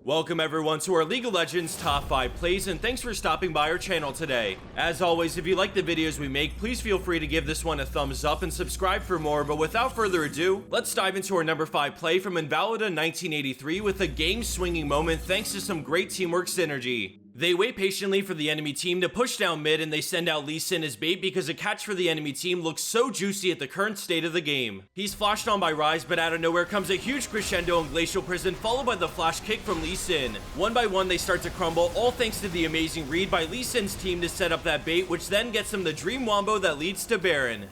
Welcome everyone to our League of Legends Top 5 Plays, and thanks for stopping by our channel today. As always, if you like the videos we make, please feel free to give this one a thumbs up and subscribe for more, but without further ado, let's dive into our number 5 play from Invalida 1983 with a game-swinging moment thanks to some great teamwork synergy. They wait patiently for the enemy team to push down mid, and they send out Lee Sin as bait because a catch for the enemy team looks so juicy at the current state of the game. He's flashed on by Ryze, but out of nowhere comes a huge crescendo in Glacial Prison, followed by the flash kick from Lee Sin. One by one they start to crumble, all thanks to the amazing read by Lee Sin's team to set up that bait, which then gets him the Dream Wombo that leads to Baron.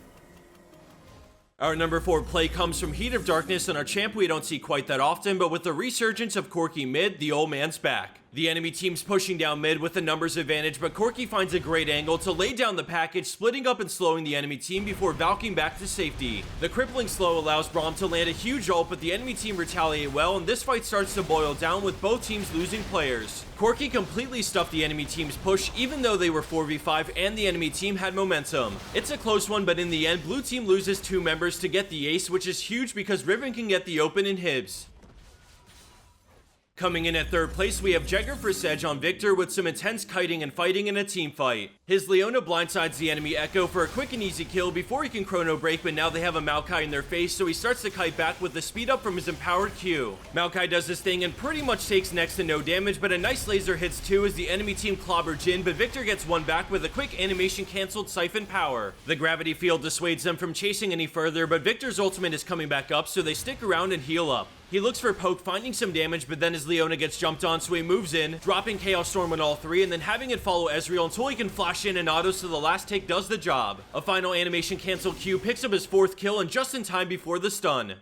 Our number 4 play comes from Heat of Darkness, and our champ we don't see quite that often, but with the resurgence of Corki mid, the old man's back. The enemy team's pushing down mid with a numbers advantage, but Corki finds a great angle to lay down the package, splitting up and slowing the enemy team before valking back to safety. The crippling slow allows Braum to land a huge ult, but the enemy team retaliate well, and this fight starts to boil down with both teams losing players. Corki completely stuffed the enemy team's push, even though they were 4v5 and the enemy team had momentum. It's a close one, but in the end, blue team loses 2 members to get the ace, which is huge because Riven can get the open in Hibs. Coming in at 3rd place, we have Jger for Sedge on Viktor with some intense kiting and fighting in a team fight. His Leona blindsides the enemy Ekko for a quick and easy kill before he can chrono break, but now they have a Maokai in their face, so he starts to kite back with the speed up from his empowered Q. Maokai does this thing and pretty much takes next to no damage, but a nice laser hits too as the enemy team clobber Jhin, but Viktor gets one back with a quick animation cancelled Siphon power. The gravity field dissuades them from chasing any further, but Viktor's ultimate is coming back up, so they stick around and heal up. He looks for poke, finding some damage, but then his Leona gets jumped on, so he moves in, dropping Chaos Storm on all 3, and then having it follow Ezreal until he can flash in and auto, so the last take does the job. A final animation cancel Q picks up his 4th kill, and just in time before the stun.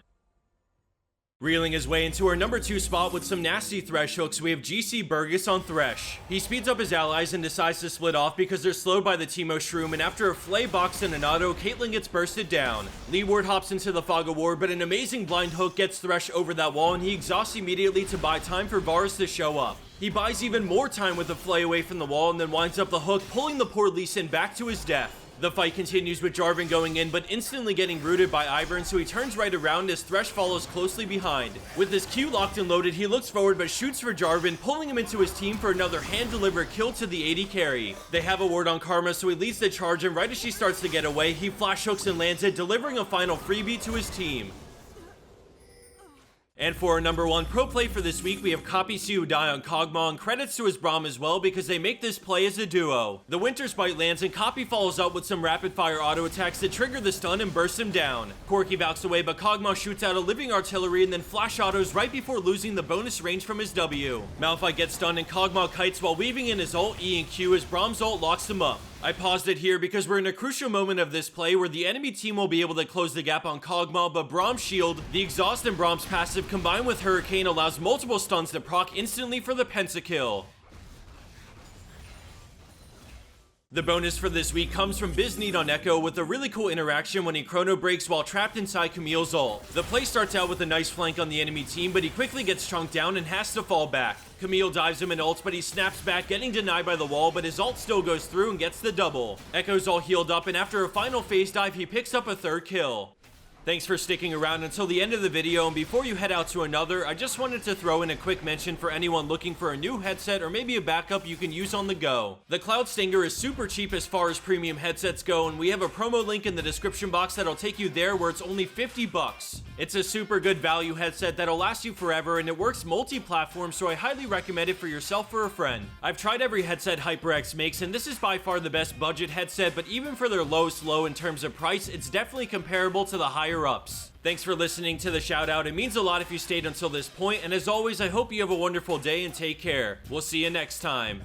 Reeling his way into our number 2 spot with some nasty Thresh hooks, we have GCBurgess on Thresh. He speeds up his allies and decides to split off because they're slowed by the Teemo Shroom, and after a flay box and an auto, Caitlyn gets bursted down. Lee Ward hops into the Fog of War, but an amazing blind hook gets Thresh over that wall, and he exhausts immediately to buy time for Varus to show up. He buys even more time with a flay away from the wall and then winds up the hook, pulling the poor Lee Sin back to his death. The fight continues with Jarvan going in, but instantly getting rooted by Ivern, so he turns right around as Thresh follows closely behind. With his Q locked and loaded, he looks forward but shoots for Jarvan, pulling him into his team for another hand-delivered kill to the AD carry. They have a ward on Karma, so he leads the charge, and right as she starts to get away, he flash hooks and lands it, delivering a final freebie to his team. And for our number 1 pro play for this week, we have KopiSiuDai on Kog'maw, and credits to his Braum as well because they make this play as a duo. The Winter's Bite lands, and Kopi follows up with some rapid-fire auto attacks that trigger the stun and burst him down. Corki valks away, but Kog'maw shoots out a living artillery and then flash autos right before losing the bonus range from his W. Malphite gets stunned, and Kog'maw kites while weaving in his ult E and Q as Braum's ult locks him up. I paused it here because we're in a crucial moment of this play where the enemy team will be able to close the gap on Kog'Maw, but Braum's shield, the exhaust and Braum's passive combined with Hurricane allows multiple stuns to proc instantly for the pentakill. The bonus for this week comes from BiiZneeD on Ekko with a really cool interaction when he chrono breaks while trapped inside Camille's ult. The play starts out with a nice flank on the enemy team, but he quickly gets chunked down and has to fall back. Camille dives him in ults, but he snaps back, getting denied by the wall, but his ult still goes through and gets the double. Ekko's all healed up, and after a final phase dive, he picks up a 3rd kill. Thanks for sticking around until the end of the video, and before you head out to another, I just wanted to throw in a quick mention for anyone looking for a new headset or maybe a backup you can use on the go. The Cloud Stinger is super cheap as far as premium headsets go, and we have a promo link in the description box that'll take you there where it's only 50 bucks. It's a super good value headset that'll last you forever, and it works multi-platform, so I highly recommend it for yourself or a friend. I've tried every headset HyperX makes, and this is by far the best budget headset, but even for their lowest low in terms of price, it's definitely comparable to the higher ups. Thanks for listening to the shout out. It means a lot if you stayed until this point, and as always, I hope you have a wonderful day and take care. We'll see you next time.